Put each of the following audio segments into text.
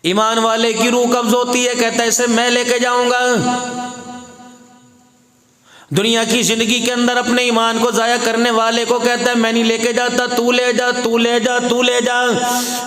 ईमान वाले की रूह कब्ज होती है, कहता है इसे मैं लेके जाऊंगा। दुनिया की जिंदगी के अंदर अपने ईमान को जाया करने वाले को कहता है मैं नहीं लेके जाता, तू ले जा, तू ले जा, तू ले जा।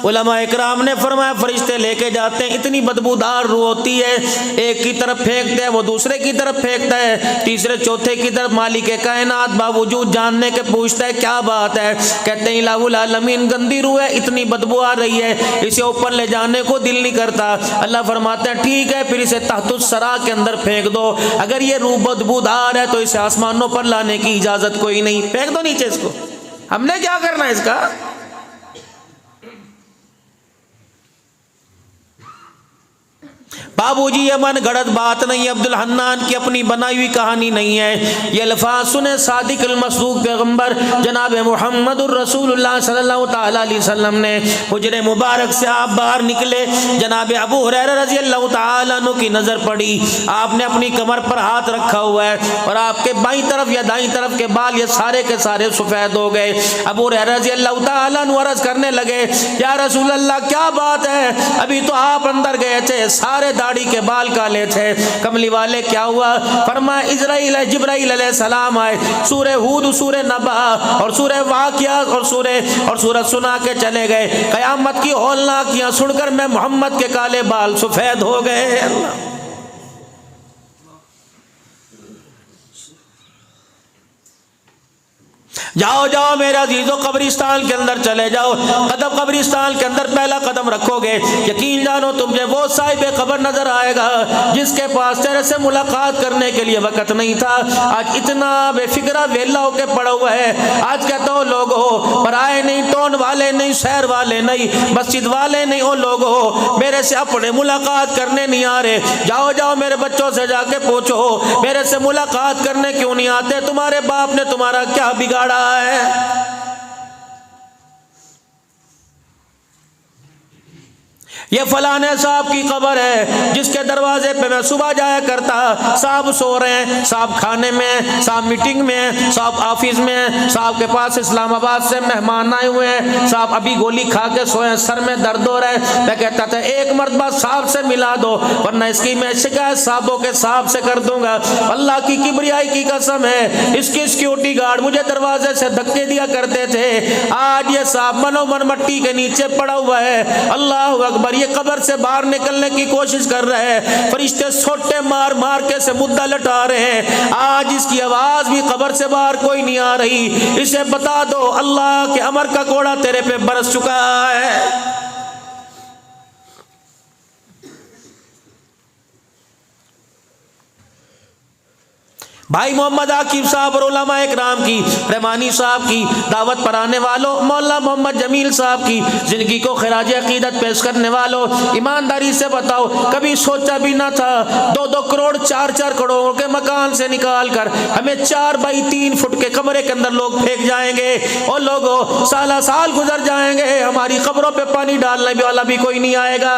उलमा इकराम ने फरमाया फरिश्ते लेके जाते हैं, इतनी बदबूदार रूह होती है, एक की तरफ फेंकते हैं वो दूसरे की तरफ फेंकता है, तीसरे चौथे की तरफ मालिक कायनात बावजूद जानने के पूछता है क्या बात है, कहते हैं इलाहुल आलमीन गंदी रूह है, इतनी बदबू आ रही है, इसे ऊपर ले जाने को दिल नहीं करता। अल्लाह फरमाते हैं ठीक है फिर इसे तहतुस सरा के अंदर फेंक दो, अगर ये रूह बदबूदार है तो इसे आसमानों पर लाने की इजाजत कोई नहीं, फेंक दो नीचे इसको, हमने क्या करना है इसका। बाबूजी ये मन गढ़त बात नहीं है, अब्दुल हन्नान की अपनी बनाई हुई कहानी नहीं है। ये अल्फाज सुने सादिक अल मसदूक पैगंबर जनाब मुहम्मदुर रसूलुल्लाह सल्लल्लाहु तआला अलैहि वसल्लम ने हुजरे मुबारक से आप बाहर निकले, जनाब अबू हुरैरा रज़ी अल्लाह तआला अन्हु की नजर पड़ी, आपने अपनी कमर पर हाथ रखा हुआ है और आपके बाईं तरफ या दाईं तरफ के बाल ये सारे के सारे सफेद हो गए। अबू हुरैरा रज़ी अल्लाह तआला अन्हु अर्ज करने लगे या रसूल अल्लाह क्या बात है, अभी तो आप अंदर गए थे सारे दाढ़ी के बाल काले थे, कमली वाले क्या हुआ। फरमाया इजराइल जिब्राइल अलैहिस्सलाम आए, सूरह हूद, सूरह नबा और सूरह वाक़िया और सूरह सुना के चले गए, कयामत की हौलनाकियां सुनकर मैं मोहम्मद के काले बाल सफेद हो गए। जाओ जाओ मेरे अजीजों कब्रिस्तान के अंदर चले जाओ, कदम कब्रिस्तान के अंदर पहला कदम रखोगे यकीन जानो तुझे वो साहिब कब्र नजर आएगा जिसके पास तेरे से मुलाकात करने के लिए वक्त नहीं था। आज इतना बेफिक्रा वेला होके पड़ा हुआ है। आज कहता हूँ लोग हो पराए नहीं, टोन वाले नहीं, शहर वाले नहीं, मस्जिद वाले नहीं, हो लोग हो मेरे से अपने मुलाकात करने नहीं आ रहे। जाओ जाओ मेरे बच्चों से जाके पूछो मेरे से मुलाकात करने क्यों नहीं आते, तुम्हारे बाप ने तुम्हारा क्या बिगाड़ा है। ये फलाने साहब की कब्र है जिसके दरवाजे पे मैं सुबह जाया करता, साहब सो रहे हैं, साहब खाने में, साहब मीटिंग में, साहब ऑफिस में, साहब के पास इस्लामाबाद से मेहमान आए हुए हैं, साहब अभी गोली खा के सोए, सर में दर्द हो रहा है। मैं कहता था एक मरतबा साहब से मिला दो वरना इसकी मैं शिकायत साहबों के साहब से कर दूंगा। अल्लाह की किबरियाई की कसम है इसकी सिक्योरिटी गार्ड मुझे दरवाजे से धक्के दिया करते थे, आज ये साहब मनोमन मट्टी के नीचे पड़ा हुआ है। अल्लाह अकबर, ये कब्र से बाहर निकलने की कोशिश कर रहे हैं, फरिश्ते सोटे मार मार के से मुद्दा लटा रहे हैं, आज इसकी आवाज भी कब्र से बाहर कोई नहीं आ रही। इसे बता दो अल्लाह के अमर का कोड़ा तेरे पे बरस चुका है। भाई मोहम्मद आकिब साहब और उलमा इकराम की, रहमानी साहब की दावत पर आने वालों, मौला मोहम्मद जमील साहब की जिंदगी को खिराज अकीदत पेश करने वालों, ईमानदारी से बताओ कभी सोचा भी ना था 2-2 करोड़ 4-4 करोड़ के मकान से निकाल कर हमें 4 बाई 3 फुट के कमरे के अंदर लोग फेंक जाएंगे और लोगों साला साल गुजर जाएंगे, हमारी कब्रों पे पानी डालने वाला भी कोई नहीं आएगा।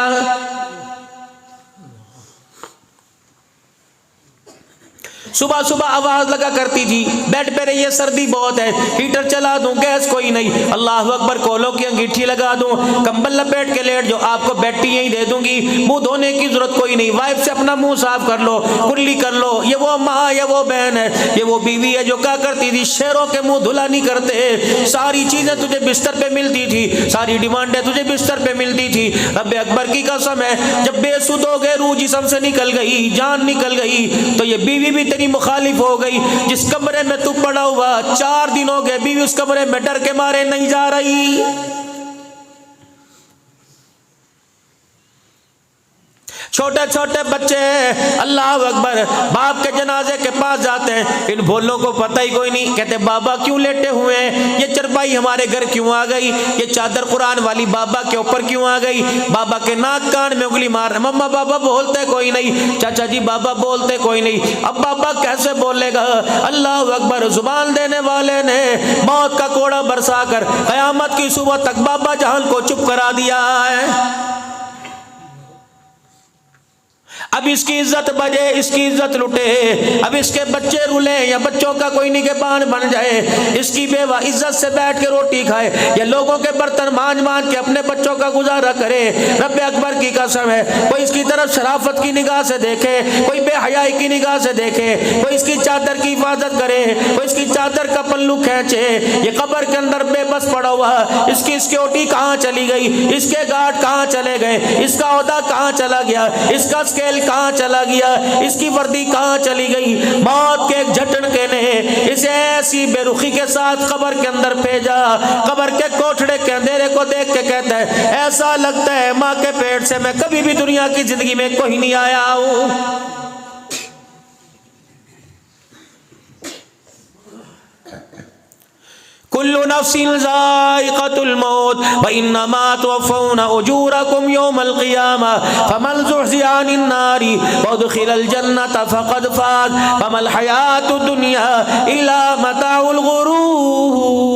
सुबह सुबह आवाज लगा करती थी बेड पे रहिए सर्दी बहुत है, हीटर चला दूं, गैस कोई नहीं, अल्लाह अकबर, कोलों की अंगीठी लगा दूं, कंबल लपेट के लेट जो आपको बैठी यही दे दूंगी, मुंह धोने की जरूरत कोई नहीं, वाइफ से अपना मुंह साफ कर लो, कुल्ली कर लो। ये वो माँ, ये वो बहन है, ये वो बीवी है जो क्या करती थी शेरों के मुंह धुला नहीं करते, सारी चीजें तुझे बिस्तर पे मिलती थी, सारी डिमांडें तुझे बिस्तर पे मिलती थी। रब्बे अकबर की कसम है जब बेसुध हो गए, रूह जिस्म से निकल गई, जान निकल गई, तो ये बीवी भी तेरी मुखालिफ हो गई। जिस कमरे में तू पड़ा हुआ 4 दिन हो गए, बीवी उस कमरे में डर के मारे नहीं जा रही। छोटे छोटे बच्चे अल्लाह अकबर बाप के जनाजे के पास जाते हैं, इन भोलों को पता ही कोई नहीं, कहते बाबा क्यों लेटे हुए हैं, ये चरपाई हमारे घर क्यों आ गई, ये चादर कुरान वाली बाबा के ऊपर क्यों आ गई, बाबा के नाक कान में उंगली मार, मम्मा बाबा बोलते कोई नहीं, चाचा जी बाबा बोलते कोई नहीं, अब बाबा कैसे बोलेगा। अल्लाह अकबर, जुबान देने वाले ने मौत का कोड़ा बरसा कर कयामत की सुबह तक बाबा जहान को चुप करा दिया है। अब इसकी इज्जत बजे, इसकी इज्जत लुटे, अब इसके बच्चे रुले या बच्चों का कोई निगहबान बन जाए, इसकी बेवा इज्जत से बैठ के रोटी खाए या लोगों के बर्तन मांझ मांझ के अपने बच्चों का गुजारा करे। रब्बे अकबर की कसम है, कोई इसकी तरफ शराफत की निगाह से देखे, कोई बेहयाई की निगाह से देखे, कोई इसकी चादर की हिफाजत करे, कोई इसकी चादर का पल्लू खींचे, ये कब्र के अंदर बेबस पड़ा हुआ, इसकी सिक्योरिटी कहाँ चली गई, इसके गार्ड कहाँ चले गए, इसका ओहदा कहाँ चला गया, इसका स्केल कहाँ चला गया, इसकी वर्दी कहाँ चली गई। मौत के एक झटके ने इसे ऐसी बेरुखी के साथ कब्र के अंदर भेजा, कब्र के कोठड़े के अंधेरे को देख के कहता है ऐसा लगता है माँ के पेट से मैं कभी भी दुनिया की जिंदगी में कोई नहीं आया हूं। कुल्लु नफ्सिन ज़ाइक़तुल मौत व इन्नमा तुवफ़्फ़ौना उजूरकुम यौमल क़ियामा फ़मन ज़ुहज़िहा अनिन नारि व उदख़िलल जन्नत फ़क़द फ़ाज़ वमल हयातुद दुनिया इल्ला मताउल गुरूर।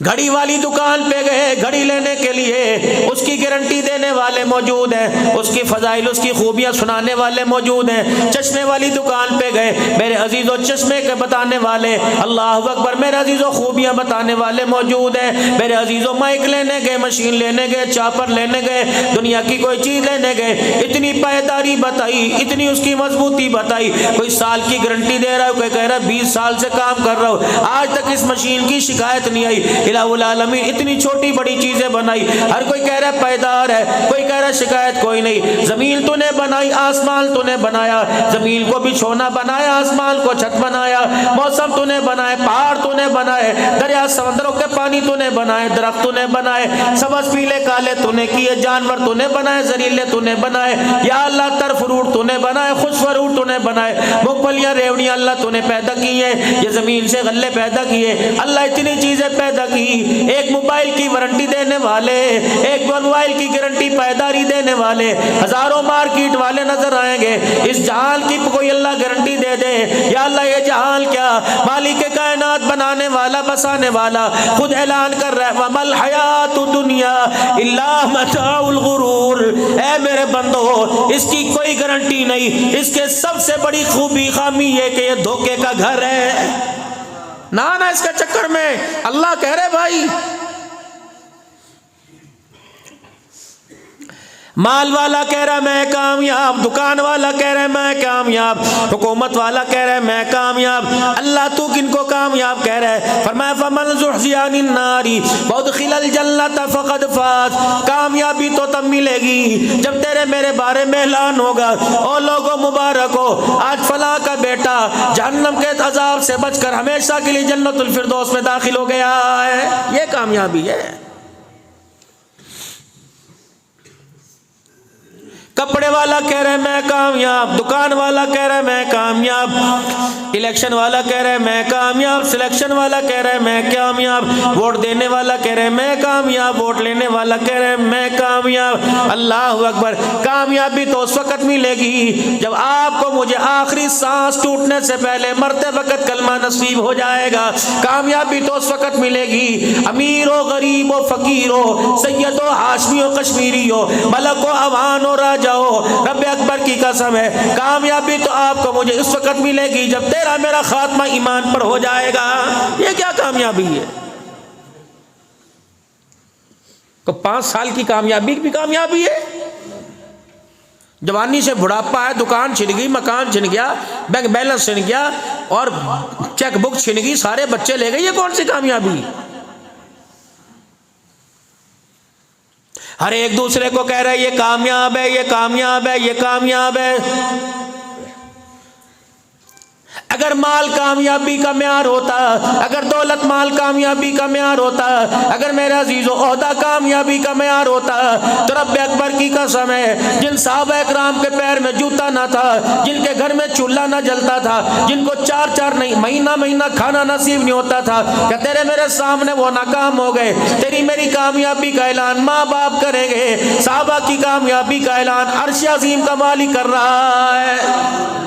घड़ी वाली दुकान पे गए घड़ी लेने के लिए, उसकी गारंटी देने वाले मौजूद हैं, उसकी फजाइल उसकी खूबियां सुनाने वाले मौजूद हैं। चश्मे वाली दुकान पे गए, मेरे अजीजों चश्मे के बताने वाले, अल्लाह अकबर, मेरे अजीजों खूबियां बताने वाले मौजूद हैं। मेरे अजीजों माइक लेने गए, मशीन लेने गए, चापर लेने गए, दुनिया की कोई चीज लेने गए, इतनी पायदारी बताई, इतनी उसकी मजबूती बताई। कोई साल की गारंटी दे रहा है, कोई कह रहा है 20 साल से काम कर रहा हूँ, आज तक इस मशीन की शिकायत नहीं आई। इलाहुल आलमीन इतनी छोटी बड़ी चीजें बनाई, हर कोई कह रहा है पायदार है, कोई कह रहा है शिकायत कोई नहीं। जमीन तूने बनाई, आसमान तूने बनाया, जमीन को बिछोना बनाया, आसमान को छत बनाया, मौसम तूने बनाए, पहाड़ तूने बनाए, दरिया समंदरों के पानी तूने बनाए, दरख्त तूने बनाए, सबज पीले काले तूने किए, जानवर तूने बनाए, जरीले तूने बनाए, या अल्लाह तर फ्रूट तूने बनाए, खुश फ्रूट तूने बनाए, मूंगफलियां रेवड़ियां अल्लाह तूने पैदा की है, ये जमीन से गल्ले पैदा किए, अल्लाह इतनी चीजें पैदा की। एक मोबाइल की वारंटी देने वाले, एक मोबाइल की गारंटी पायदारी देने वाले हजारों मार्केट वाले नजर आएंगे। इस जहान की कोई अल्लाह गारंटी दे दे, या अल्लाह ये जहान क्या, मालिक कायनात बनाने वाला बसाने वाला खुद ऐलान कर रहा है वमल हयातुद दुनिया इल्ला मताउल गुरूर। ऐ मेरे बंदो, इसकी कोई गारंटी नहीं, इसके सबसे बड़ी खूबी खामी ये कि ये धोखे का घर है। ना ना इसके चक्कर में अल्लाह कह रहे भाई, माल वाला कह रहा है मैं कामयाब, दुकान वाला कह रहा है मैं कामयाब, हुकूमत वाला कह रहा है मैं कामयाब, अल्लाह तू किनको कामयाब कह रहा है? फरमाया फमन ज़ुहज़िहा अनिन नारी व उदख़िलल जन्नत फ़क़द फ़ाज़। कामयाबी तो तब मिलेगी जब तेरे मेरे बारे में ऐलान होगा, ओ लोगों मुबारक हो, आज फलां का बेटा जहन्नम के अज़ाब से बचकर हमेशा के लिए जन्नतुल फ़िरदौस में दाखिल हो गया है। ये कामयाबी है। कपड़े वाला कह रहा है मैं कामयाब, दुकान वाला कह रहा है मैं कामयाब, इलेक्शन वाला कह रहा है मैं कामयाब, सिलेक्शन वाला कह रहा है मैं कामयाब, वोट देने वाला कह रहा है मैं कामयाब, वोट लेने वाला कह रहा है मैं कामयाब। अल्लाह अकबर। कामयाबी तो उस वक्त मिलेगी जब आपको मुझे आखिरी सांस टूटने से पहले मरते वक्त कलमा नसीब हो जाएगा। कामयाबी तो उस वक्त मिलेगी, अमीर हो, गरीब हो, फकीर हो, सैयद हो, हाशमी हो, कश्मीरी हो, मलक हो, अवान हो, राजा हो, रब्बे अकबर की कसम है कामयाबी तो आपको मुझे इस वक्त मिलेगी जब तेरा मेरा खात्मा ईमान पर हो जाएगा। ये क्या कामयाबी है? तो 5 साल की कामयाबी भी कामयाबी है। जवानी से बुढ़ापा है, दुकान छिन गई, मकान छिन गया, बैंक बैलेंस छिन गया और चेक बुक छिन गई, सारे बच्चे ले गए, ये कौन सी कामयाबी? हर एक दूसरे को कह रहा है ये कामयाब है, ये कामयाब है, ये कामयाब है। अगर माल कामयाबी का म्यार होता, अगर दौलत माल कामयाबी का म्यार होता, अगर मेरा अजीजो ओहदा कामयाबी का म्यार होता, तो रब्बे अकबर की कसम है जिन साहबा इकराम के पैर में जूता ना था, जिनके घर में चूल्हा ना जलता था, जिनको 4-4 नहीं महीना खाना नसीब नहीं होता था, क्या तेरे मेरे सामने वो नाकाम हो गए? तेरी मेरी कामयाबी का ऐलान माँ बाप करेंगे, साहबा की कामयाबी का ऐलान अर्श अजीम का मालिक कर रहा है।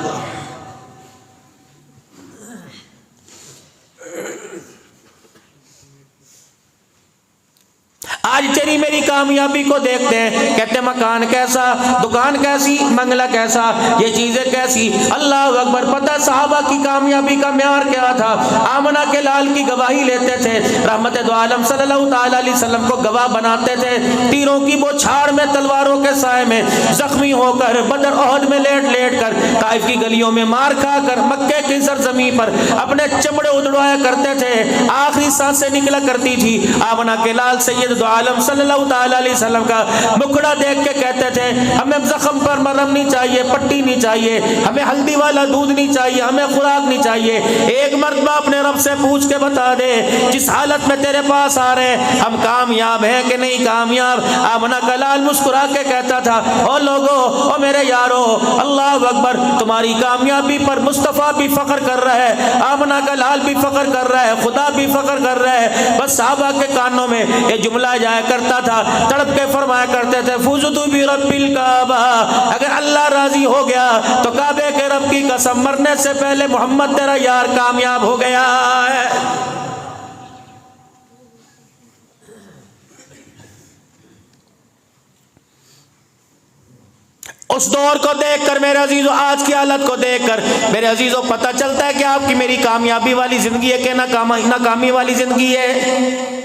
आज तेरी मेरी कामयाबी को देखते हैं, कहते मकान कैसा, दुकान कैसी, मंगला कैसा, ये चीजें कैसी। अल्लाह अकबर। पता साहबा की कामयाबी का म्यार क्या था? आमना के लाल की गवाही लेते थे, रहमत दो आलम सल्लल्लाहु ताला अलैहि वसल्लम को गवाह बनाते थे। तीरों की बौछार में, तलवारों के साए में जख्मी होकर, बदर ओहद में लेट लेट कर, ताइफ की गलियों में मार खाकर, मक्के की सरजमी पर अपने चमड़े उड़वाया करते थे, आखिरी सांसें निकला करती थी। आमना के लाल सैयद दो आलम सल्लल्लाहु ताला अलैहि वसल्लम का मुखड़ा देख के कहते थे, हमें जख्म पर मरहम नहीं चाहिए, पट्टी नहीं चाहिए, हमें हल्दी वाला दूध नहीं चाहिए, हमें खुराक नहीं चाहिए। एक मर्तबा अपने रब से पूछ के बता दे, जिस हालत में तेरे पास आ रहे हैं, हम कामयाब हैं कि नहीं कामयाब? आमना का लाल मुस्कुरा के कहता था, ओ लोगो, ओ मेरे यारो, अल्लाह अकबर, तुम्हारी कामयाबी पर मुस्तफ़ा भी फख्र कर रहा है, आमना का लाल भी फख्र कर रहा है, खुदा भी फख्र कर रहा है। बस साहबा के कानों में ये जुमला जाया करता था, तड़प के फरमाया करते थे, फुज़तु बि रब्बिल काबा, अगर अल्लाह राजी हो गया तो काबे के रब की कसम, मरने से पहले मोहम्मद तेरा यार कामयाब हो गया है। उस दौर को देखकर मेरे अजीजों, आज की हालत को देखकर मेरे अजीजों, पता चलता है कि आपकी मेरी कामयाबी वाली जिंदगी है कि नाकामी वाली जिंदगी है।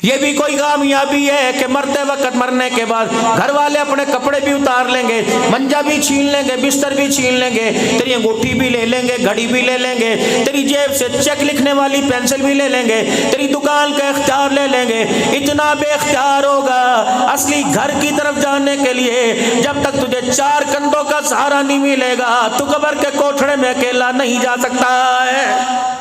ये भी कोई कामयाबी है कि मरते वक्त, मरने के बाद घर वाले अपने कपड़े भी उतार लेंगे, मंजा भी छीन लेंगे, बिस्तर भी छीन लेंगे, तेरी अंगूठी भी ले लेंगे, घड़ी भी ले लेंगे, तेरी जेब से चेक लिखने वाली पेंसिल भी ले लेंगे, तेरी दुकान का इख्तियार ले लेंगे। इतना बेख्तियार होगा असली घर की तरफ जाने के लिए, जब तक तुझे चार कंधों का सहारा नहीं मिलेगा, तू कब्र के कोठड़े में अकेला नहीं जा सकता है।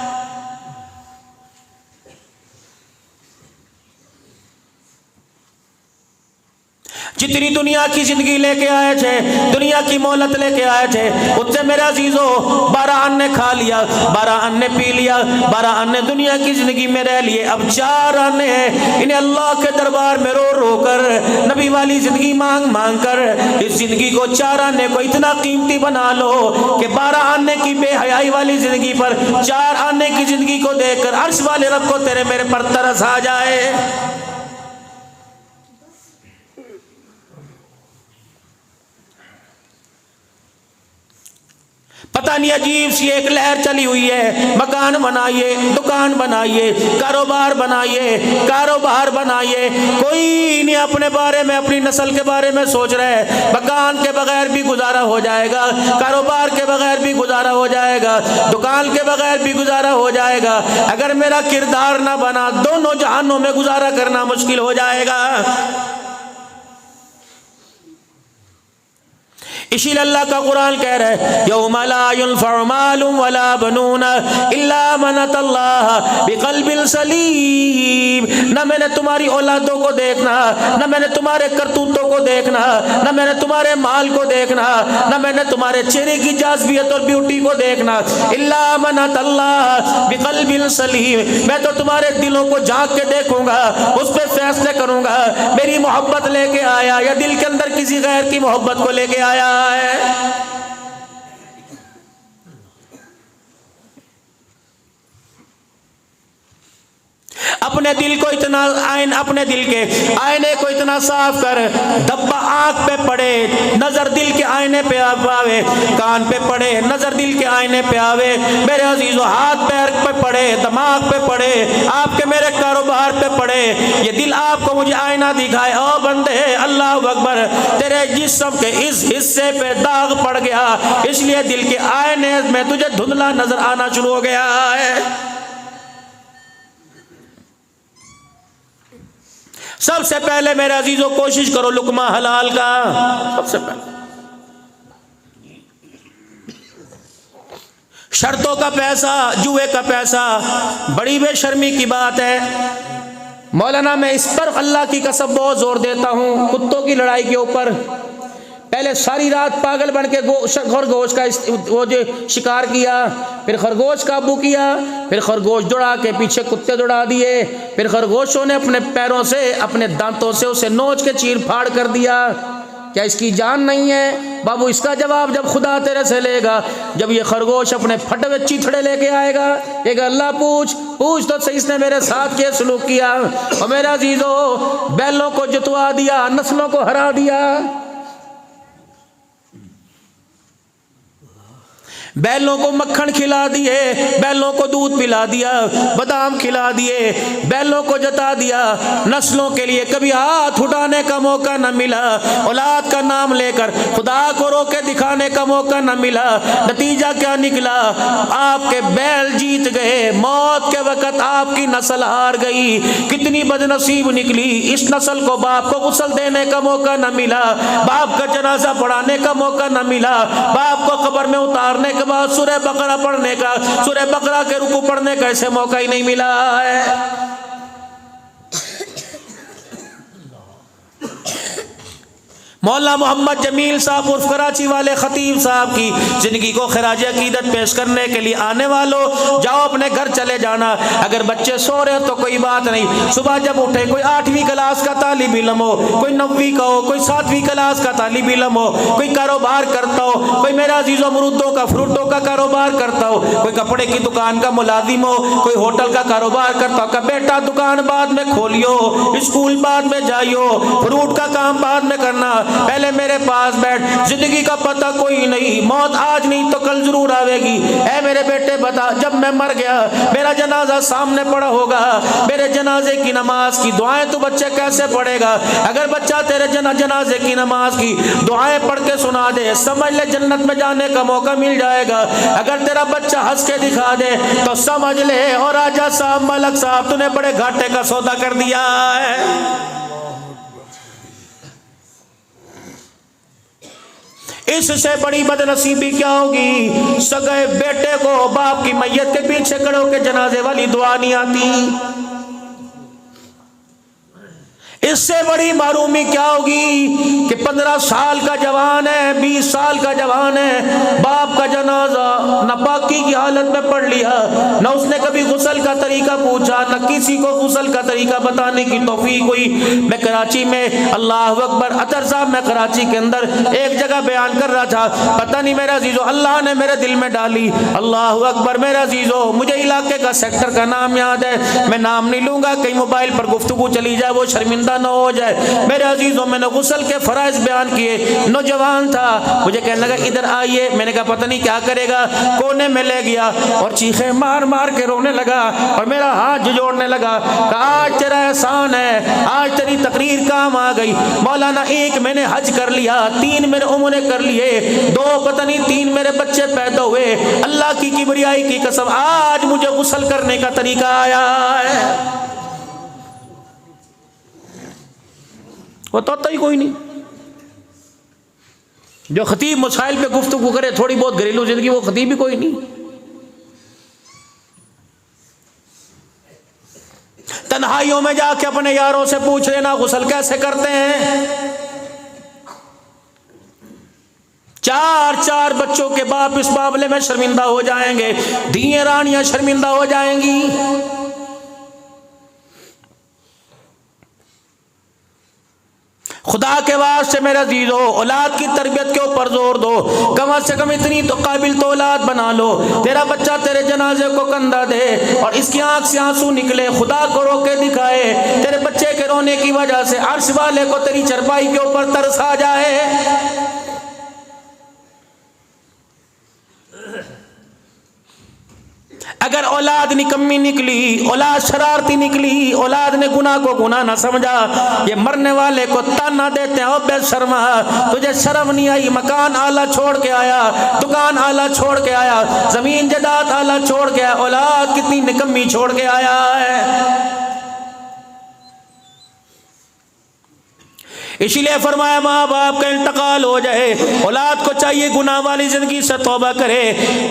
जितनी दुनिया की जिंदगी लेके आए थे, दुनिया की मोहलत लेके आए थे, उससे मेरे अजीजों 12 अन्य खा लिया, 12 अन्य पी लिया, 12 अन्य दुनिया की जिंदगी में रह लिए। अब 4 अन्य हैं, इन्हें अल्लाह के दरबार में रो रो कर, नबी वाली जिंदगी मांग मांग कर, इस जिंदगी को 4 अन्य को इतना कीमती बना लो कि 12 अन्य की बेहयाई वाली जिंदगी पर 4 अन्य की जिंदगी को देखकर अर्श वाले रब को तेरे मेरे पर तरस आ जाए। पता नहीं अजीब सी एक लहर चली हुई है, मकान बनाइए, दुकान बनाइए, कारोबार बनाइए, कारोबार बनाइए, कोई नहीं अपने बारे में, अपनी नस्ल के बारे में सोच रहा है। मकान के बगैर भी गुजारा हो जाएगा, कारोबार के बगैर भी गुजारा हो जाएगा, दुकान के बगैर भी गुजारा हो जाएगा। अगर मेरा किरदार ना बना, दोनों जहानों में गुजारा करना मुश्किल हो जाएगा। इसीलिए अल्लाह का कुरान कह रहा है, यौमा ला युनफ़उ मालुन वला बनून इल्ला मन अतल्लाह बिक़ल्बिन सलीम। न मैंने तुम्हारी औलादों को देखना, न मैंने तुम्हारे करतूतों को देखना, न मैंने तुम्हारे माल को देखना, न मैंने तुम्हारे चेहरे की जाज़बियत और ब्यूटी को देखना, इल्ला मन अतल्लाह बिक़ल्बिन सलीम। मैं तो तुम्हारे दिलों को झांक के देखूंगा, उस पर फैसले करूंगा, मेरी मोहब्बत लेके आया या दिल के अंदर किसी गैर की मोहब्बत को लेके आया है। अपने दिल को इतना अपने दिल के आईने को इतना साफ कर, धब्बा आंख पे पड़े, नजर दिल के आईने पे आवे, कान पे पड़े, नजर दिल के आईने पे आवे, मेरे अजीजों हाथ पैर पे पड़े, दिमाग पे पड़े, आपके मेरे कारोबार पे पड़े, ये दिल आपको मुझे आईना दिखाए, ओ बंदे अल्लाह अकबर, तेरे जिस्म के इस हिस्से पे दाग पड़ गया, इसलिए दिल के आईने में तुझे धुंधला नजर आना शुरू हो गया है। सबसे पहले मेरे अजीजों कोशिश करो लुकमा हलाल का, सबसे पहले शर्तों का पैसा, जुए का पैसा, बड़ी बेशर्मी की बात है। मौलाना मैं इस पर अल्लाह की कसम बहुत जोर देता हूँ, कुत्तों की लड़ाई के ऊपर पहले सारी रात पागल बन के खरगोश का वो जो शिकार किया, फिर खरगोश काबू किया, फिर खरगोश दौड़ा के पीछे कुत्ते दौड़ा दिए, फिर खरगोशों ने अपने पैरों से, अपने दांतों से उसे नोच के चीर फाड़ कर दिया, क्या इसकी जान नहीं है? बाबू इसका जवाब जब खुदा तेरे से लेगा, जब ये खरगोश अपने फटे हुए चीथड़े लेके आएगा, एक अल्लाह पूछ तो सही इसने मेरे साथ क्या सलूक किया। और मेरा अजीजो, बैलों को जितवा दिया, नस्लों को हरा दिया, बैलों को मक्खन खिला दिए, बैलों को दूध पिला दिया, बादाम खिला दिए, बैलों को जता दिया, नस्लों के लिए कभी हाथ उठाने का मौका न मिला, औलाद का नाम लेकर खुदा को रोके दिखाने का मौका न मिला। नतीजा क्या निकला? आपके बैल जीत गए, मौत के वक्त आपकी नस्ल हार गई। कितनी बदनसीब निकली, इस नस्ल को बाप को गुस्ल देने का मौका न मिला, बाप का जनाजा पढ़ाने का मौका न मिला, बाप को कब्र में उतारने के बाद सूरह बकरा पढ़ने का, सूरह बकरा के रुकू पढ़ने का ऐसे मौका ही नहीं मिला है। मौलाना मोहम्मद जमील साहब उर्फ कराची वाले खतीब साहब की जिंदगी को खराज अकीदत पेश करने के लिए आने वालों, जाओ अपने घर चले जाना। अगर बच्चे सो रहे तो कोई बात नहीं, सुबह जब उठे कोई 8वीं क्लास का तालिब इल्म हो, कोई 9वीं का हो, कोई 7वीं क्लास का तालिब इल्म हो, कोई कारोबार करता हो, कोई मेरा अजीज़ो अमरूदों का फ्रूटों का कारोबार करता हो, कोई कपड़े की दुकान का मुलाजिम हो, कोई होटल का कारोबार करता हो, बेटा दुकान बाद में खोलियो, स्कूल बाद में जाइयो, फ्रूट का काम बाद में करना, पहले मेरे पास बैठ। जिंदगी का पता कोई नहीं, मौत आज नहीं तो कल जरूर आवेगी। ऐ मेरे बेटे बता, जब मैं मर गया मेरा जनाजा सामने पड़ा होगा, मेरे जनाजे की नमाज की दुआएं तो बच्चे कैसे पढ़ेगा? अगर बच्चा तेरे जनाजे की नमाज की दुआएं पढ़ के सुना दे, समझ ले जन्नत में जाने का मौका मिल जाएगा। अगर तेरा बच्चा हंस के दिखा दे तो समझ ले, और राजा साहब मलक साहब तूने बड़े घाटे का सौदा कर दिया है। इससे बड़ी बदनसीबी क्या होगी? सगे बेटे को बाप की मैयत के पीछे खड़े होकर जनाजे वाली दुआ नहीं आती। इससे बड़ी मारूमी क्या होगी कि 15 साल का जवान है, 20 साल का जवान है, बाप का जनाजा नापाकी की हालत में पढ़ लिया, न उसने कभी गुस्ल का तरीका पूछा, न किसी को गुस्ल का तरीका बताने की तौफीक हुई। मैं कराची में, अल्लाह अकबर, अतर साहब, मैं कराची के अंदर एक जगह बयान कर रहा था, पता नहीं मेरा अजीजो अल्लाह ने मेरे दिल में डाली, अल्लाह अकबर, मेरा अजीजो मुझे इलाके का सेक्टर का नाम याद है, मैं नाम नहीं लूंगा, कहीं मोबाइल पर गुफ्तगू चली जाए वो शर्मिंदा न हो जाए। मेरे अजीजों, मैंने गुस्ल के फराइज बयान किए, नौजवान था, मुझे कहने लगा इधर आइए, मैंने कहा पता नहीं क्या करेगा, कोने में ले गया और चीखें मार मार के रोने लगा और मेरा हाथ जोड़ने लगा। आज तेरा एहसान है, आज तेरी तकरीर काम आ गई। मौलाना, 1 मैंने हज कर लिया, 3 मेरे उम्रे कर लिए, 2 पता नहीं 3 मेरे बच्चे पैदा हुए, अल्लाह की किबरियाई की कसम आज मुझे गुस्ल करने का तरीका आया है। वो तो ही कोई नहीं। जो खतीब मसाइल पे गुफ्तगू करे थोड़ी बहुत घरेलू जिंदगी, वो खतीब भी कोई नहीं। तन्हाइयों में जाके अपने यारों से पूछ लेना गुस्ल कैसे करते हैं। 4 बच्चों के बाप इस मामले में शर्मिंदा हो जाएंगे, धिये रानियां शर्मिंदा हो जाएंगी। खुदा के वास्ते मेरा अजीजो, औलाद की तरबियत के ऊपर जोर दो, कम से कम इतनी तो काबिल तो औलाद बना लो। तेरा बच्चा तेरे जनाजे को कंधा दे और इसकी आंख से आंसू निकले, खुदा को रोके दिखाए, तेरे बच्चे के रोने की वजह से अर्श वाले को तेरी चरपाई के ऊपर तरस आ जाए। अगर औलाद निकम्मी निकली, औलाद शरारती निकली, औलाद ने गुनाह को गुनाह ना समझा, ये मरने वाले को ताना देते हैं, ओ बेशर्मा तुझे शर्म नहीं आई, मकान आला छोड़ के आया, दुकान आला छोड़ के आया, जमीन जायदाद आला छोड़ के आया, औलाद कितनी निकम्मी छोड़ के आया है। इसीलिए फरमाया माँ बाप का इंतकाल हो जाए, औलाद को चाहिए गुनाह वाली जिंदगी से तौबा करे।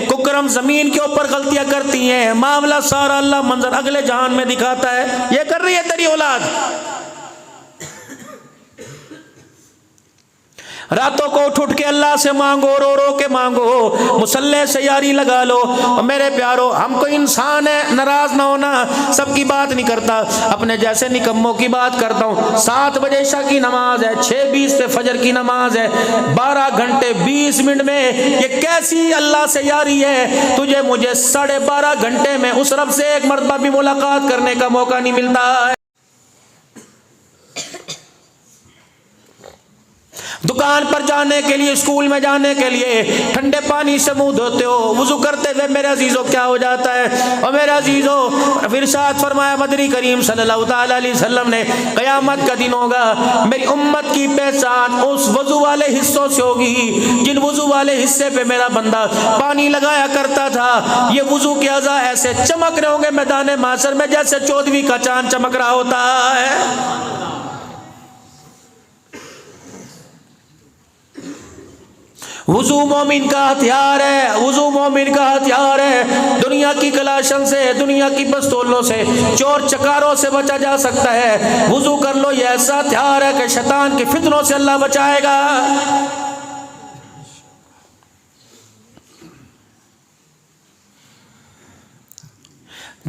कुकरम जमीन के ऊपर गलतियां करती हैं, मामला सारा अल्लाह मंजर अगले जहान में दिखाता है, ये कर रही है तेरी औलाद। रातों को उठ के अल्लाह से मांगो, रो रो के मांगो, मुसल्ले से यारी लगा लो। और मेरे प्यारो, हम कोई इंसान है, नाराज ना होना, सबकी बात नहीं करता, अपने जैसे निकम्मों की बात करता हूँ। 7 बजे ईशा की नमाज है, 6:20 पे फजर की नमाज है, 12 घंटे 20 मिनट में ये कैसी अल्लाह से यारी है? तुझे मुझे 12.5 घंटे में उस रब से एक मर्तबा भी मुलाकात करने का मौका नहीं मिलता है। दुकान पर जाने के लिए, स्कूल में जाने के लिए ठंडे पानी से मुंह धोते हो, वुजू करते हुए मेरे अजीजों क्या हो जाता है? और मेरे अजीजों, इरशाद फरमाया मदनी करीम सल्लल्लाहु ताला अलैहि वसल्लम ने, क़यामत का दिन होगा, मेरी उम्मत की पहचान उस वजू वाले हिस्सों से होगी जिन वजू वाले हिस्से पे मेरा बंदा पानी लगाया करता था। ये वजू के अज़ा ऐसे चमक रहे होंगे मैदान माशर में जैसे 14वीं का चांद चमक रहा होता है। वुजू मोमिन का हथियार है, वुजू मोमिन का हथियार है। दुनिया की कलाशन से, दुनिया की पिस्तौलों से, चोर चकारों से बचा जा सकता है। वुजू कर लो, ये ऐसा हथियार है कि शैतान की फितनों से अल्लाह बचाएगा।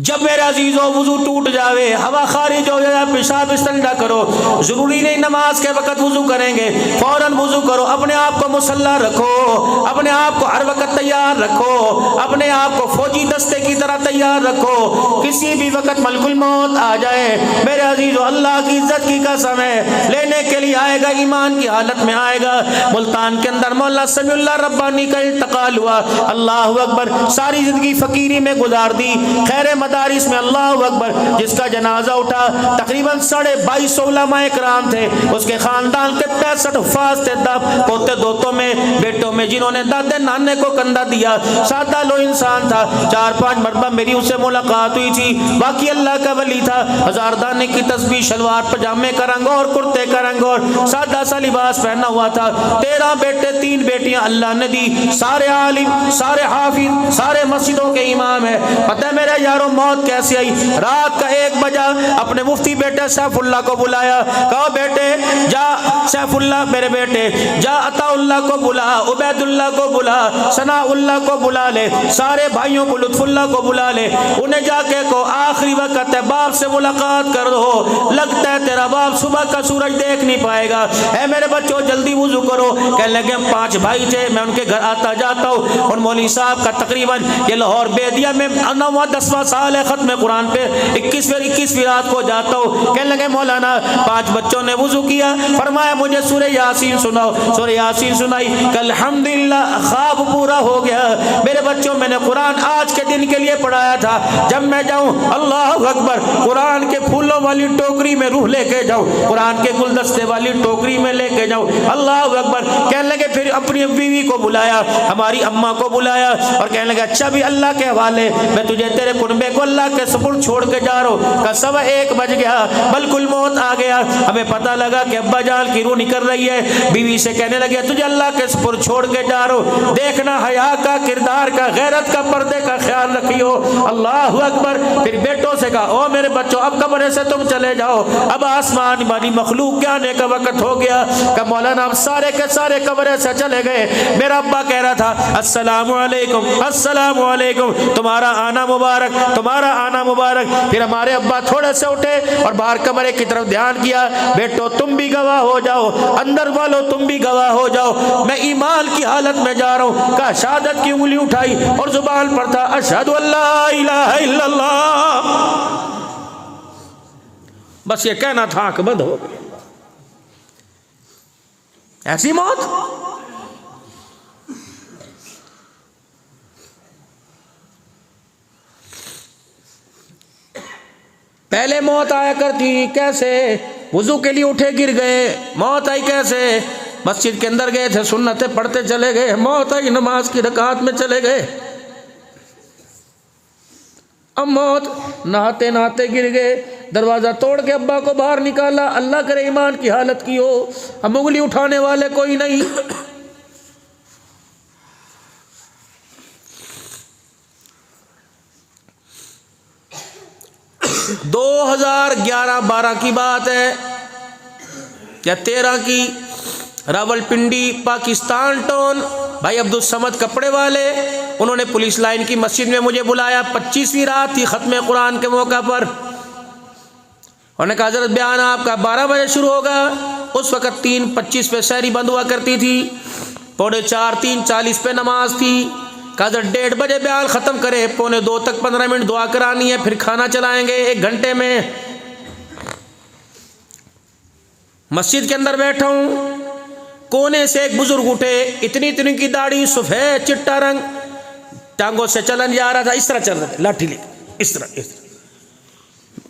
जब मेरे अजीजों वुजू टूट जावे, हवा खारिज हो जाए, पेशाब इस्तंजा करो, जरूरी नहीं नमाज के वक्त वुजू करेंगे, फौरन वुजू करो, अपने आप को मुसल्ला रखो, अपने आप को हर वक्त तैयार रखो, अपने आप को फौजी दस्ते की तरह तैयार रखो, किसी भी वक्त मलकुल मौत आ जाए। मेरे अजीजों, अल्लाह की इज्जत की कसम है, लेने के लिए आएगा, ईमान की हालत में आएगा। मुल्तान के अंदर मौला समीउल्लाह रब्बानी का इंतकाल हुआ, अल्लाह अकबर, सारी जिंदगी फकीरी में गुजार दी, खैर मदारिस में, अल्लाह अकबर, जिसका जनाजा उठा, तकरीबन 2250 उलमाए किराम थे, उसके खानदान के 65 हुफ्फाज़ थे, पोते दोतों में, बेटों में, जिन्होंने दादे नाने को कंधा दिया। सादा लो इंसान था, 4-5 मरतबा मेरी उससे मुलाकात हुई थी, बाकी अल्लाह का वली था। हजारदाने की तस्बीह, शलवार पजामे का रंग और कुर्ते का रंग और सादा सा लिबास पहना हुआ था। 13 बेटे 3 बेटियां अल्लाह ने दी, सारे आलिम, सारे हाफिज, सारे मस्जिदों के इमाम है। पता है मेरे यारों मौत कैसे आई? रात का 1 बजा अपने मुफ्ती बेटे सैफुल्लाह को बुलाया, कहा बेटे जा, सैफुल्लाह मेरे बेटे जा, अताउल्लाह को बुला, उबैदुल्लाह को बुला, सनाउल्लाह को बुला ले, सारे भाइयों को, लुत्फुल्लाह को बुला ले, उन्हें जाके को आखिरी वक्त है, बाप से मुलाकात कर दो, लगता है तेरा बाप सुबह का सूरज देख नहीं पाएगा। ऐ मेरे बच्चों जल्दी वुजू करो। कहने लगे 5 भाई थे, मैं उनके घर आता जाता हूँ, उन मौलवी साहब का तकरीबन ये लाहौर बेदिया में 9वां 10वां साल है, खत्म कुरान पे 21वीं रात को जाता हूँ। कहने लगे मौलाना 5 बच्चों ने वुजू किया, फरमाया मुझे सूरह यासीन सुनाओ, सूरह यासीन सुनाई, अल्हम्दुलिल्लाह ख्वाब पूरा हो गया। मेरे बच्चों मैंने कुरान आज के दिन के लिए पढ़ाया था, जब मैं जाऊँ अल्लाह अकबर, कुरान के फूलों वाली टोकरी में रूह लेके जाऊँ, कुरान के गुलदस्ते वाली टोकरी में लेके जाऊँ, अल्लाह अकबर। कहने लगे फिर अपनी बीवी को बुलाया, हमारी अम्मा को बुलाया और कहने लगे अच्छा भी अल्लाह के हवाले, मैं तुझे तेरे कुनबे को अल्लाह के सुपुर्द छोड़ के जा रहा हूँ। का 1:15 बज गया, बल्कुल मौत आ गया, हमें पता लगा कि अब्बा जान की रूह निकल रही है। बीवी से कहने लगे तुझे अल्लाह के सुपुर्द छोड़ के जा रहा हूँ, देखना हया का, किरदार का, गैरत का, पर्दे का ख्याल रखियो, अल्लाह अकबर। फिर बेटों से कहा ओ मेरे बच्चों अब कमरे से तुम चले जाओ, अब आसमान वाली मखलूक के आने का वक्त हो गया। का मौलाना अब सारे के सारे कमरे से चले गए। मेरा अब्बा कह रहा था अस्सलामु अलैकुम, अस्सलामु अलैकुम, तुम्हारा आना मुबारक, तुम्हारा आना मुबारक। फिर हमारे अब्बा थोड़े से उठे और बाहर कमरे की तरफ ध्यान किया, बेटो तुम भी गवाह हो जाओ, अंदर वालों तुम भी गवाह हो जाओ, मैं ईमान की हालत में जा रहा हूँ। का शहादत की उंगली उठाई और जुबान पर था अशहदु अल्ला इलाहा इल्लल्लाह, बस ये कहना था, आंख बंद हो गई। ऐसी मौत। पहले मौत आया करती कैसे? वुजू के लिए उठे गिर गए, मौत आई कैसे? मस्जिद के अंदर गए थे, सुन्नतें पढ़ते चले गए, मौत आई, नमाज की रकात में चले गए। अब मौत नहाते नहाते गिर गए, दरवाजा तोड़ के अब्बा को बाहर निकाला, अल्लाह करे ईमान की हालत की हो, अब उंगली उठाने वाले कोई नहीं। 2011-12 की बात है या 13 की, रावलपिंडी पाकिस्तान टाउन, भाई अब्दुल समद कपड़े वाले, उन्होंने पुलिस लाइन की मस्जिद में मुझे बुलाया। 25वीं रात थी खत्म कुरान के मौका पर। उन्होंने कहा हज़रत बयान आपका 12 बजे शुरू होगा। उस वक़्त 3:25 पे शहरी बंद हुआ करती थी, 4:45 3:40 पे नमाज थी। कहा 1:30 बजे बयान ख़त्म करे, 1:45 तक 15 मिनट दुआ करानी है, फिर खाना चलाएंगे 1 घंटे में। मस्जिद के अंदर बैठा हूँ, कोने से एक बुजुर्ग उठे, इतनी इतनी की दाढ़ी, सफ़ेद चिट्टा रंग, टांगों से चलन जा रहा था, इस तरह चल रहा था, लाठी लेके इस तरह।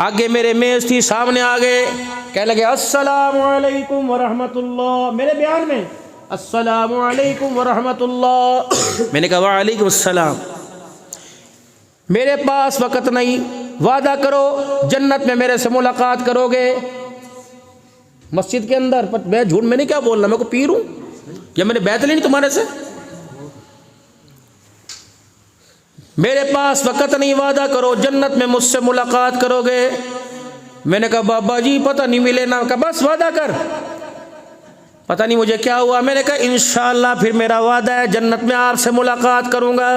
आगे मेरे मेज थी, सामने आ गए, कहने लगे अस्सलामु अलैकुम व रहमतुल्लाह। मेरे बयान में अस्सलामु अलैकुम व रहमतुल्लाह। मैंने कहा वालेकुम अस्सलाम। मेरे पास वक़्त नहीं, वादा करो जन्नत में मेरे से मुलाकात करोगे। मस्जिद के अंदर, मैं झूठ, मैंने क्या बोलना, मैं को पीर हूँ या मैंने बैत लेनी तुम्हारे से? मेरे पास वक़्त नहीं, वादा करो जन्नत में मुझसे मुलाकात करोगे। मैंने कहा बाबा जी पता नहीं मिले ना। कहा बस वादा कर। पता नहीं मुझे क्या हुआ। मैंने कहा इंशाअल्लाह फिर मेरा वादा है, जन्नत में आपसे मुलाकात करूँगा।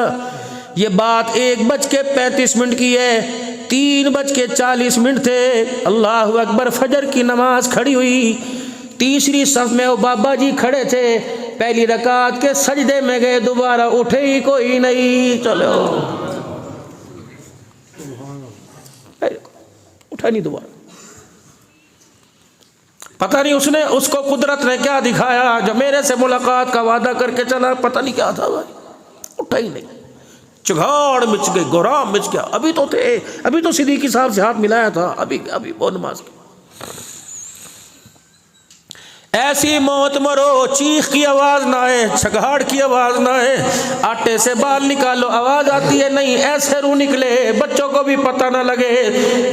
ये बात 1:35 की है। 3:40 थे, अल्लाह अकबर, फजर की नमाज खड़ी हुई। तीसरी सफ में वो बाबा जी खड़े थे, पहली रकात के सजदे में गए, दोबारा उठे ही कोई नहीं। चलो उठा नहीं दोबारा। पता नहीं उसने, उसको कुदरत ने क्या दिखाया, जब मेरे से मुलाकात का वादा करके चला, पता नहीं क्या था भाई, उठा ही नहीं। चिघाड़ मिच गई, गोराम मिच गया। अभी तो थे, अभी तो सिद्दीकी साहब से हाथ मिलाया था, अभी वो नमाज की। ऐसी मौत मरो, चीख की आवाज़ ना आए, छगाड़ की आवाज़ ना आए, आटे से बाल निकालो आवाज़ आती है नहीं, ऐसे रू निकले, बच्चों को भी पता ना लगे,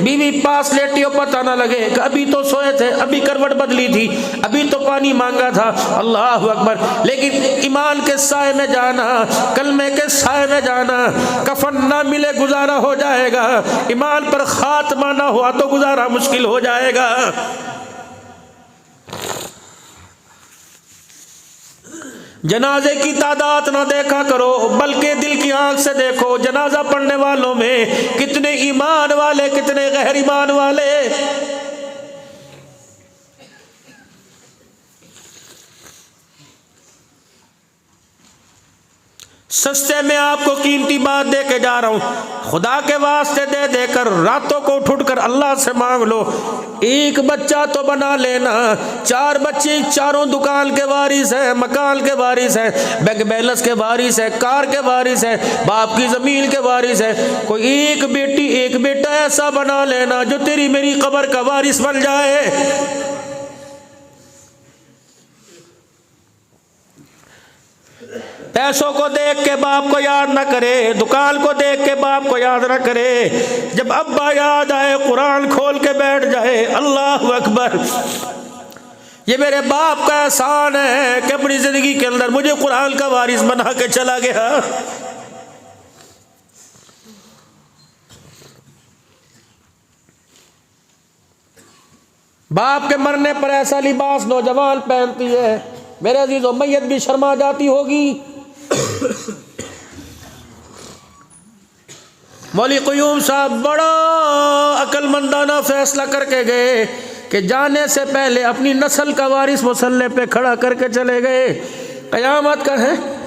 बीवी पास लेटी हो पता ना लगे, अभी तो सोए थे, अभी करवट बदली थी, अभी तो पानी मांगा था। अल्लाह अकबर। लेकिन ईमान के साए में जाना, कलमे के साए में जाना, कफन ना मिले गुजारा हो जाएगा, ईमान पर खात्मा ना हुआ तो गुजारा मुश्किल हो जाएगा। जनाजे की तादाद ना देखा करो, बल्कि दिल की आंख से देखो जनाजा पढ़ने वालों में कितने ईमान वाले, कितने गैर ईमान वाले। सस्ते में आपको कीमती बात दे के जा रहा हूं, खुदा के वास्ते दे देकर रातों को उठ कर अल्लाह से मांग लो। एक बच्चा तो बना लेना, 4 बच्चे, चारों दुकान के वारिस है, मकान के वारिस है, बैंक बैलेंस के वारिस है, कार के वारिस है, बाप की जमीन के वारिस है। कोई एक बेटी, एक बेटा ऐसा बना लेना जो तेरी मेरी कब्र का वारिस बन जाए। पैसों को देख के बाप को याद ना करे, दुकान को देख के बाप को याद ना करे। जब अब्बा याद आए, कुरान खोल के बैठ जाए, अल्लाह अकबर, ये मेरे बाप का एहसान है कि अपनी जिंदगी के अंदर मुझे कुरान का वारिस बना के चला गया। बाप के मरने पर ऐसा लिबास नौजवान पहनती है, मेरे अजीजों, मैयत भी शर्मा जाती होगी। मौली क़ुयूम साहब बड़ा अक्लमंदाना फैसला करके गए कि जाने से पहले अपनी नस्ल का वारिस मुसल्ले पे खड़ा करके चले गए। क़यामत का है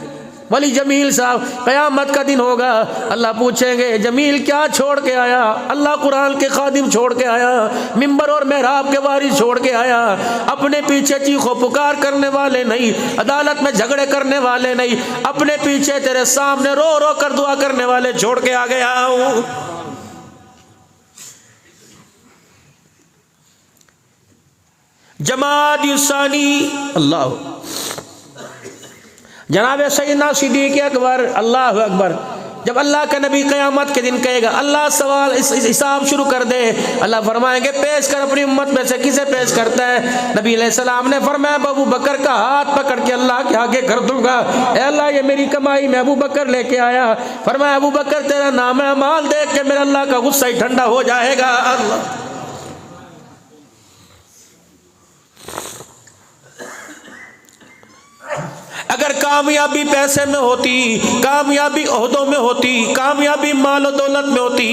वली जमील साहब, क़यामत का दिन होगा, अल्लाह पूछेंगे जमील क्या छोड़ के आया? अल्लाह कुरान के खादिम छोड़ के आया, मिंबर और मेहराब के वारिस छोड़ के आया, अपने पीछे चीखो पुकार करने वाले नहीं, अदालत में झगड़े करने वाले नहीं, अपने पीछे तेरे सामने रो रो कर दुआ करने वाले छोड़ के आ गया हूँ। जमात युसानी अल्लाह, जनाब सैयदना सिद्दीक़ अकबर, अल्लाह अकबर। जब अल्लाह का नबी क़यामत के दिन कहेगा, अल्लाह सवाल हिसाब शुरू कर दे, अल्लाह फरमाएंगे पेश कर अपनी उम्मत में से किसे पेश करता है? नबी अलैहिस्सलाम ने फरमाया अबू बकर का हाथ पकड़ के अल्लाह के आगे कर दूंगा, ए अल्लाह ये मेरी कमाई में अबू बकर लेके आया। फरमाया अबू बकर तेरा नाम है, माल देख के मेरा अल्लाह का गुस्सा ही ठंडा हो जाएगा। अल्लाह कामयाबी पैसे में होती, कामयाबी ओहदों में होती, कामयाबी माल और दौलत में होती,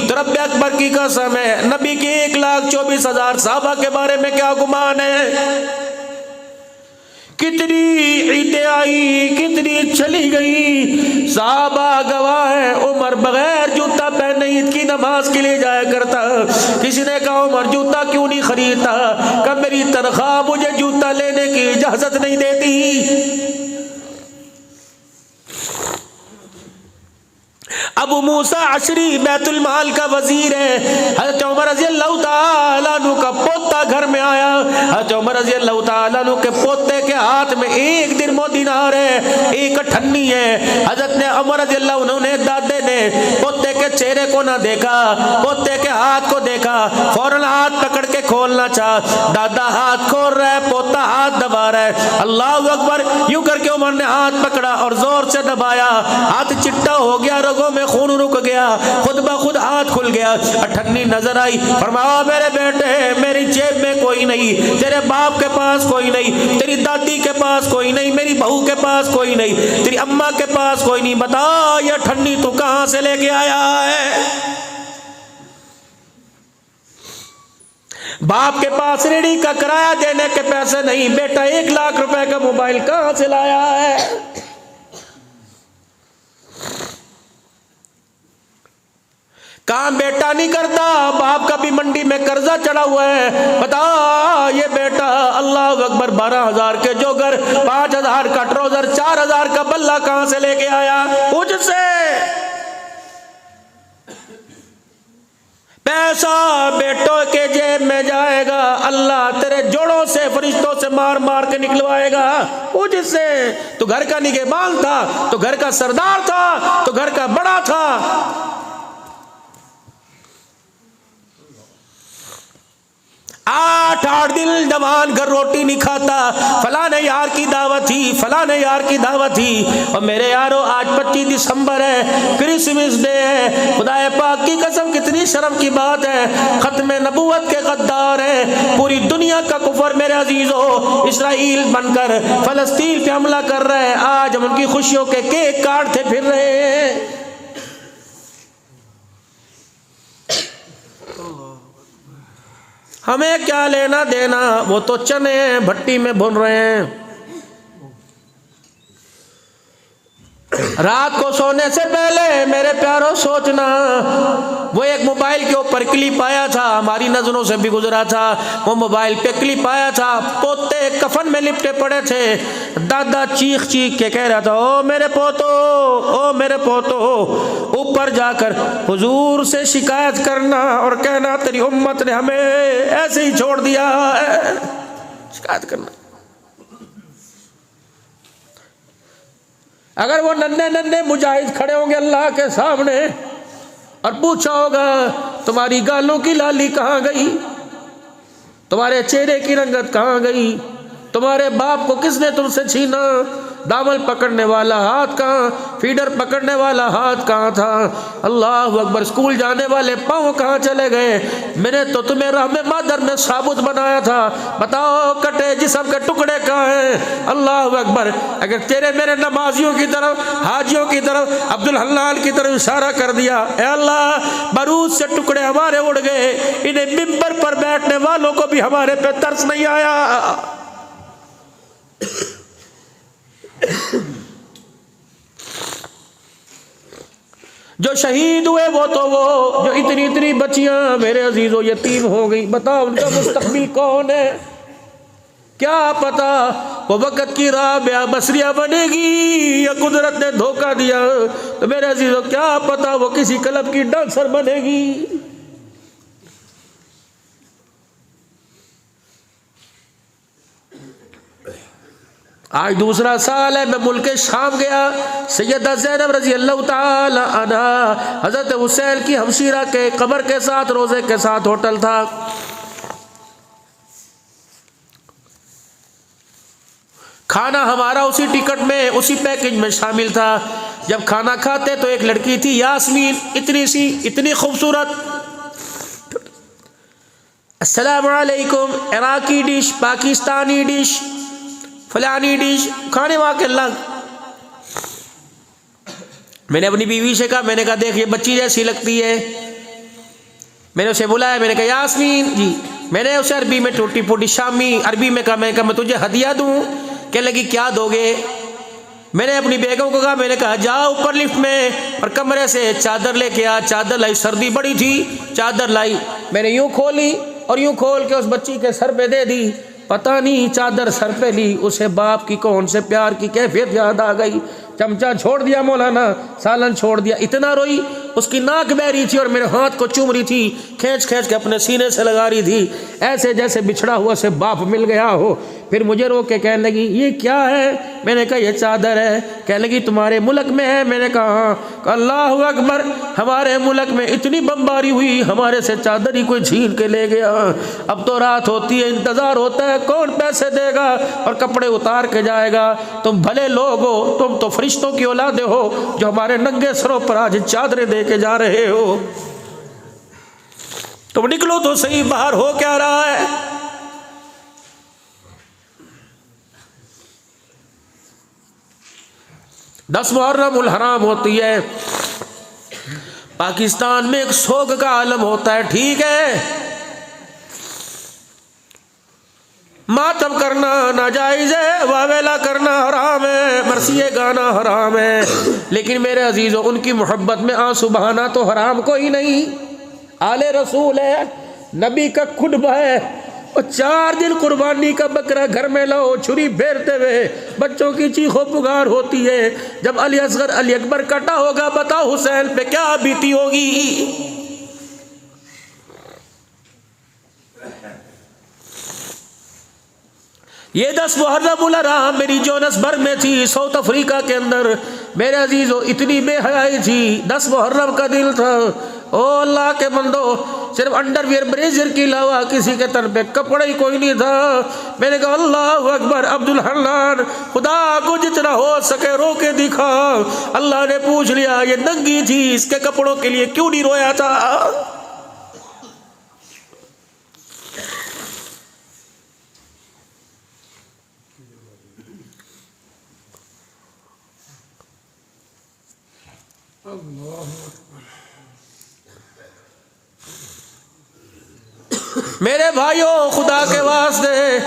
तो रब्बे अकबर की कसम है, नबी के 1,24,000 साहबा के बारे में क्या गुमान है? कितनी ईदें आई, कितनी चली गई, साहबा गवाह है। उमर बगैर जूता पहने ईद की नमाज के लिए जाया करता। किसी ने कहा उमर जूता क्यों नहीं खरीदता? कब मेरी तनख्वाह मुझे जूता लेने की इजाजत नहीं देती। अबू मूसा अशरी बैतुल माल का वजीर है। हज़रत उमर रज़ी अल्लाह तआला अन्हु का पोता घर में आया। हज़रत उमर रज़ी अल्लाह तआला अन्हु के पोते के हाथ में 1 दिरहम दिनार है, 1 अठन्नी है। हज़रत ने उमर रज़ी अल्लाह उन्होंने दादे ने पोते के चेहरे को ना देखा, पोते के हाथ को देखा, फौरन हाथ पकड़ के खोलना चाहा। दादा हाथ खोल रहा है, पोता हाथ दबा रहा है। अल्लाह अकबर यूं करके उमर ने हाथ पकड़ा और जोर से दबाया। हाथ चिट्टा हो गया, रगों में खून रुक गया, खुद ब खुद हाथ खुल गया। अठन्नी नजर आई। फरमाया मेरे बेटे, मेरी जेब में कोई नहीं, तेरे बाप के पास कोई नहीं, तेरी दादी के पास कोई नहीं, मेरी बहू के पास कोई नहीं, तेरी अम्मा के पास कोई नहीं। बता ये अठन्नी तू कहां से लेके आया है? बाप के पास रेडी का किराया देने के पैसे नहीं, बेटा 1 लाख रुपए का मोबाइल कहां से लाया है? काम बेटा नहीं करता, बाप का भी मंडी में कर्जा चढ़ा हुआ है। बता ये बेटा अल्लाह अकबर 12,000 के जोगर, 5,000 का ट्राउजर, 4,000 का बल्ला कहां से लेके आया? मुझसे पैसा बेटों के जेब में जाएगा, अल्लाह तेरे जोड़ों से फरिश्तों से मार मार के निकलवाएगा। मुझसे तू घर का निगहबान था, तो घर का सरदार था, तो घर का बड़ा था। 8 दिन जवान घर रोटी नहीं खाता। फलाने यार की दावत थी, फलाने यार की दावत थी। और मेरे यारो आज 25 दिसंबर है, क्रिसमस डे है। खुदाए पाक की कसम कितनी शर्म की बात है, खत्म नबूवत के गद्दार है। पूरी दुनिया का कुफर मेरे अजीजों इसराइल बनकर फलस्तीन पे हमला कर रहे हैं। आज हम उनकी खुशियों के केक काटते फिर रहे हैं। हमें क्या लेना देना, वो तो चने भट्टी में भून रहे हैं। रात को सोने से पहले मेरे प्यारों सोचना, वो एक मोबाइल के ऊपर क्लिप आया था, हमारी नजरों से भी गुजरा था। वो मोबाइल पे क्लिप आया था, पोते कफन में लिपटे पड़े थे। दादा चीख चीख के कह रहा था, ओ मेरे पोतो, ओ मेरे पोतो। ऊपर जाकर हुजूर से शिकायत करना और कहना तेरी उम्मत ने हमें ऐसे ही छोड़ दिया है। शिकायत करना। अगर वो नन्हे नन्हे मुजाहिद खड़े होंगे अल्लाह के सामने और पूछा होगा तुम्हारी गालों की लाली कहाँ गई, तुम्हारे चेहरे की रंगत कहाँ गई, तुम्हारे बाप को किसने तुमसे छीना, दामन पकड़ने वाला हाथ कहाँ, फीडर पकड़ने वाला हाथ कहाँ था, अल्लाह अकबर, स्कूल जाने वाले पाँव कहाँ चले गए। मैंने तो तुम्हें रहमे मादर में साबुत बनाया था, बताओ कटे जिस्म के टुकड़े कहाँ हैं। अल्लाह अकबर। अगर तेरे मेरे नमाजियों की तरफ, हाजियों की तरफ, अब्दुल हन्नान की तरफ इशारा कर दिया, ए अल्लाह बारूद से टुकड़े हमारे उड़ गए, इन्हें मिंबर पर बैठने वालों को भी हमारे पे तरस नहीं आया। जो शहीद हुए वो तो वो, जो इतनी इतनी बच्चियां मेरे अजीजों यतीम हो गई, बताओ उनका मुस्तकबिल कौन है? क्या पता वो वक़्त की राबिया बसरिया बनेगी या कुदरत ने धोखा दिया, तो मेरे अजीजों क्या पता वो किसी क्लब की डांसर बनेगी। आज दूसरा साल है, मैं मुल्क शाम गया। सैयदा ज़ैनब रज़ी अल्लाह ताला अन्हा, हज़रत हुसैन की हमशीरा के कब्र के साथ, रोज़े के साथ होटल था। खाना हमारा उसी टिकट में, उसी पैकेज में शामिल था। जब खाना खाते तो एक लड़की थी यास्मीन, इतनी सी, इतनी खूबसूरत। अस्सलामु अलैकुम, इराकी डिश, पाकिस्तानी डिश, फलानी डिश, खाने वाके लग मैंने अपनी बीवी से कहा, मैंने कहा देख ये बच्ची जैसी लगती है। मैंने उसे बुलाया, मैंने कहा यास्मीन जी। मैंने उसे अरबी में टूटी फूटी शामी अरबी में कहा, मैं तुझे हदिया दूँ। कहने लगी क्या दोगे? मैंने अपनी बेगम को कहा, मैंने कहा जा ऊपर लिफ्ट में और कमरे से चादर लेके आ। चादर लाई, सर्दी बड़ी थी, चादर लाई। मैंने यूं खोली और यूं खोल के उस बच्ची के सर पे दे दी। पता नहीं चादर सर पे ली, उसे बाप की कौन से प्यार की कैफियत याद आ गई। चमचा छोड़ दिया मौलाना, सालन छोड़ दिया। इतना रोई, उसकी नाक बह रही थी और मेरे हाथ को चूम रही थी, खींच खींच के अपने सीने से लगा रही थी, ऐसे जैसे बिछड़ा हुआ से बाप मिल गया हो। फिर मुझे रोक के कहने लगी ये क्या है? मैंने कहा ये चादर है। कहने लगी तुम्हारे मुल्क में है? मैंने कहा हाँ। अल्लाह अकबर, हमारे मुल्क में इतनी बमबारी हुई, हमारे से चादर ही कोई छीन के ले गया। अब तो रात होती है, इंतजार होता है कौन पैसे देगा और कपड़े उतार के जाएगा। तुम भले लोग हो, तुम तो फरिश्तों की औलादे हो जो हमारे नंगे सरों पर आज चादरें दे के जा रहे हो। तुम निकलो तो सही, बाहर हो क्या रहा है? दस मुहर्रम उल हराम होती है, पाकिस्तान में एक शोक का आलम होता है, ठीक है। मातम करना नाजायज है, वावेला करना हराम है, मरसिए गाना हराम है, लेकिन मेरे अजीजों उनकी मोहब्बत में आंसू बहाना तो हराम कोई नहीं। आले रसूल है, नबी का खुतबा है, और 4 दिन कुर्बानी का बकरा घर में लाओ, छुरी फेरते हुए बच्चों की चीखों पुकार होती है। जब अली असगर अली अकबर कटा होगा, बताओ हुसैन पे क्या बीती होगी। ये 10 मुहर्रम उल हराम मेरी जोहान्सबर्ग में थी, साउथ अफ्रीका के अंदर। मेरे अजीजों इतनी बेहयाई थी, 10 मुहर्रम का दिन था। ओ अल्लाह के बंदो, सिर्फ अंडरवियर ब्रेजर के अलावा किसी के तन पे कपड़ा ही कोई नहीं था। मैंने कहा अल्लाह अकबर, अब्दुल हन्नान, खुदा को जितना हो सके रो के दिखा। अल्लाह ने पूछ लिया ये नंगी थी, इसके कपड़ों के लिए क्यों नहीं रोया था? मेरे भाइयों, खुदा के वास्ते,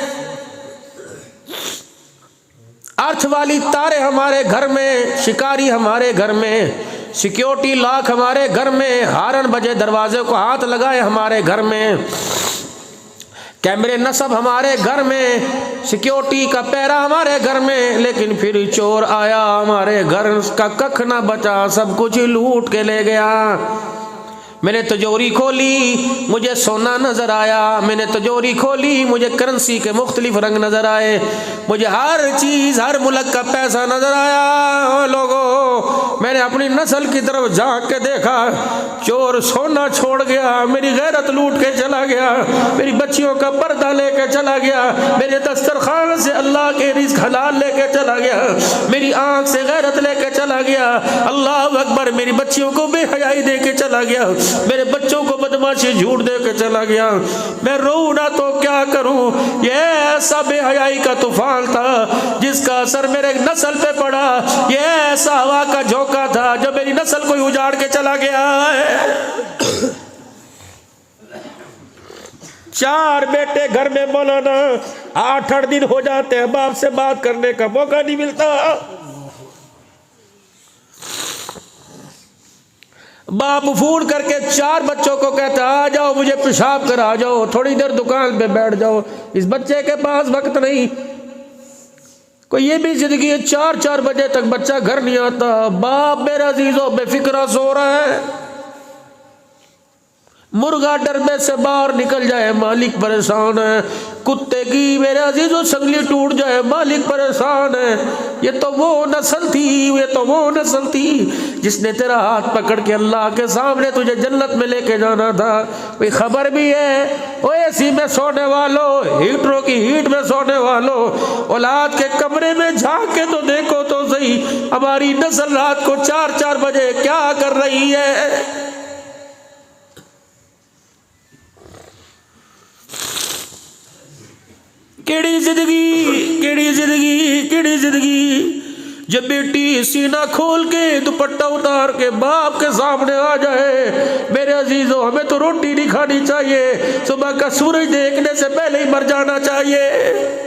अर्थ वाली तारे हमारे घर में, शिकारी हमारे घर में, सिक्योरिटी लॉक हमारे घर में, हारन बजे दरवाजे को हाथ लगाए हमारे घर में, कैमरे नस्ब हमारे घर में, सिक्योरिटी का पैरा हमारे घर में, लेकिन फिर चोर आया हमारे घर का कख ना बचा, सब कुछ लूट के ले गया। मैंने तिजोरी खोली, मुझे सोना नजर आया। मैंने तिजोरी खोली, मुझे करेंसी के मुख्तलिफ रंग नजर आए। मुझे हर चीज, हर मुल्क का पैसा नजर आया। लोगों, मैंने अपनी नस्ल की तरफ झांक के देखा, चोर सोना छोड़ गया, मेरी गैरत लूट के चला गया, मेरी बच्चियों का पर्दा लेके चला गया, मेरे दस्तरखान से अल्लाह के रिज़्क़ हलाल लेके चला गया, मेरी आंख से गैरत लेके चला गया। अल्लाह अकबर, मेरी बच्चियों को बेहयाई दे के चला गया, मेरे बच्चों को बदमाशी झूठ दे के चला गया। मैं रोऊं ना तो क्या करूं? ये ऐसा बेहयाई का तूफान था जिसका असर मेरे नस्ल पे पड़ा। ये ऐसा हवा का झोंका था जो मेरी नस्ल को उजाड़ के चला गया है। 4 बेटे घर में मौलाना, 8-8 दिन हो जाते हैं, बाप से बात करने का मौका नहीं मिलता। बाप फोन करके 4 बच्चों को कहता आ जाओ, मुझे पेशाब करा जाओ, थोड़ी देर दुकान पे बैठ जाओ। इस बच्चे के पास वक्त नहीं, कोई ये भी जिंदगी है, 4-4 बजे तक बच्चा घर नहीं आता। बाप मेरा अजीजों बेफिक्रा सो रहा है, मुर्गा डरबे से बाहर निकल जाए, मालिक परेशान है। कुत्ते की मेरे अजीजों संगली टूट जाए, मालिक परेशान है। ये तो वो नस्ल थी, ये तो वो नस्ल थी जिसने तेरा हाथ पकड़ के अल्लाह के सामने तुझे जन्नत में लेके जाना था। कोई खबर भी है? ओ एसी में सोने वालों, हीटरों की हीट में सोने वालों, औलाद के कमरे में झांक के तो देखो तो सही, हमारी नस्ल रात को 4-4 बजे क्या कर रही है। केड़ी जिंदगी, केड़ी जिंदगी, केड़ी जिंदगी। जब बेटी सीना खोल के दुपट्टा उतार के बाप के सामने आ जाए, मेरे अजीजों हमें तो रोटी नहीं खानी चाहिए, सुबह का सूरज देखने से पहले ही मर जाना चाहिए।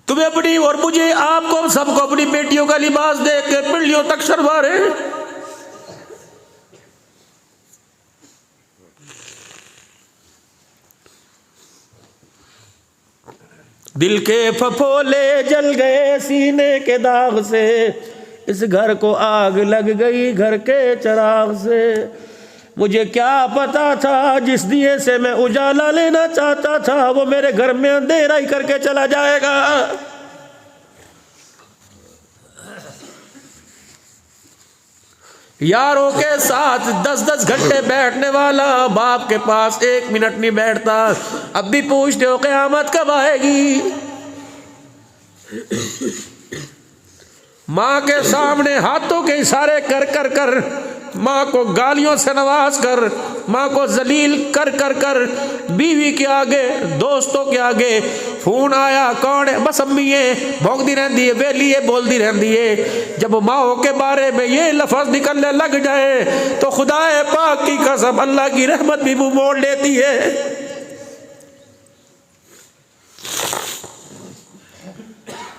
तुम्हें अपनी और मुझे, आपको, सबको अपनी बेटियों का लिबास देख के पिंडलियों तक शर्मा रहे। दिल के फफोले जल गए सीने के दाग से, इस घर को आग लग गई घर के चिराग से। मुझे क्या पता था जिस दिए से मैं उजाला लेना चाहता था वो मेरे घर में अंधेरा ही करके चला जाएगा। यारों के साथ 10-10 घंटे बैठने वाला बाप के पास 1 मिनट नहीं बैठता। अब भी पूछते हो क़यामत कब आएगी। माँ के सामने हाथों के इशारे कर कर कर, माँ को गालियों से नवाज कर, माँ को जलील कर कर कर, बीवी के आगे, दोस्तों के आगे, फोन आया कौन है, बस अम्मी है, भौंकती रहती है, वेली है, बोलती रहती है। जब माओ के बारे में ये लफ्ज़ निकलने लग जाए तो खुदाए पाक की कसम अल्लाह की रहमत भी मुंह मोड़ लेती है।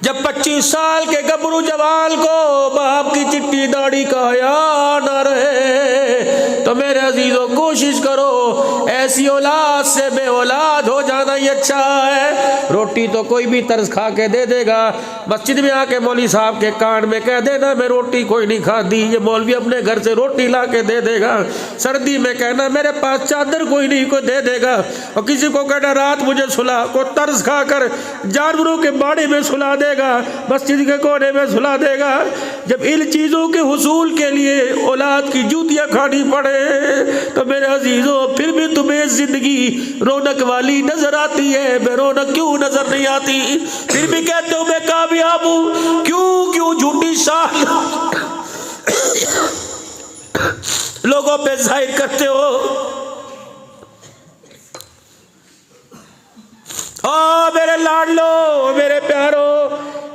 जब 25 साल के गबरू जवान को बाप की चिट्ठी दाढ़ी का हया न रहे तो मेरे अजीजों कोशिश करो ऐसी औलाद से बे औलाद हो जाना ही अच्छा है। रोटी तो कोई भी तरस खा के दे देगा, मस्जिद में आके मौलवी साहब के कान में कह देना मैं रोटी कोई नहीं खाती, ये मौलवी अपने घर से रोटी ला के दे देगा। सर्दी में कहना मेरे पास चादर कोई नहीं को दे देगा, और किसी को कहना रात मुझे सुला, को तरस खा कर जानवरों के बाड़े में सुला देगा, मस्जिद के कोने में सुला देगा। जब इन चीज़ों के हुसूल के लिए औलाद की जूतियाँ खानी पड़े तो मेरे अजीजों फिर भी तुम्हें जिंदगी रौनक वाली नजर आती है, बेरौनक क्यों नजर नहीं आती? फिर भी कहते हो मैं कामयाब हूँ, क्यों झूठी शान लोगों पे जाहिर करते हो। मेरे लाडलो, मेरे प्यारो,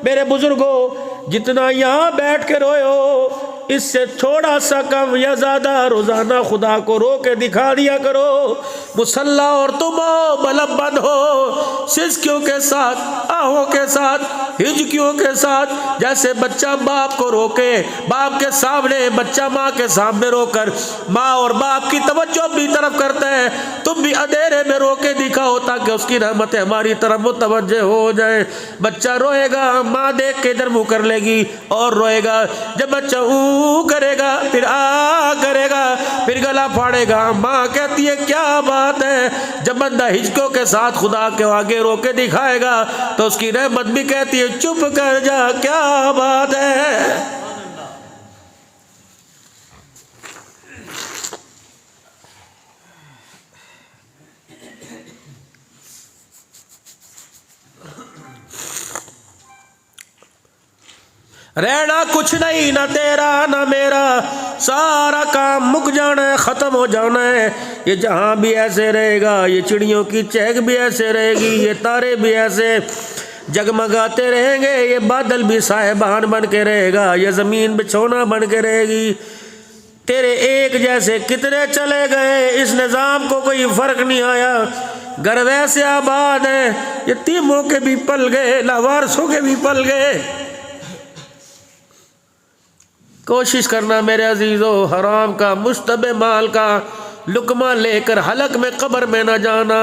मेरे बुजुर्गों, जितना यहाँ बैठ के रोए हो इससे थोड़ा सा कम या ज्यादा रोजाना खुदा को रो के दिखा दिया करो। मुसल्ला और तुम हो, बलब बंद हो, सिसकियों के साथ, आहों के साथ, हिजकियों के साथ, जैसे बच्चा बाप को रोके, बाप के सामने बच्चा माँ के सामने रोकर माँ और बाप की तवज्जो अपनी तरफ करता है, तुम भी अंधेरे में रो के दिखाओ ताकि उसकी रहमतें हमारी तरफ मुतवज्जे हो जाए। बच्चा रोएगा, माँ देख के इधर मुँह कर लेगी और रोएगा। जब बच्चा करेगा, फिर करेगा, फिर गला फाड़ेगा, माँ कहती है क्या बात है। जब बंदा हिचकों के साथ खुदा के आगे रोके दिखाएगा तो उसकी रहमत भी कहती है चुप कर जा, क्या बात है। रहना कुछ नहीं, ना तेरा ना मेरा, सारा काम मुक जाना है, ख़त्म हो जाना है। ये जहाँ भी ऐसे रहेगा, ये चिड़ियों की चहक भी ऐसे रहेगी, ये तारे भी ऐसे जगमगाते रहेंगे, ये बादल भी साहिबान बन के रहेगा, ये ज़मीन बिछौना बन के रहेगी। तेरे एक जैसे कितने चले गए, इस निज़ाम को कोई फ़र्क नहीं आया। घर वैसे आबाद है, यतीमों के भी पल गए, लावारसों के भी पल गए। कोशिश करना मेरे अजीज़ों, हराम का मुश्तबे माल का लुकमा लेकर हलक में कब्र में न जाना।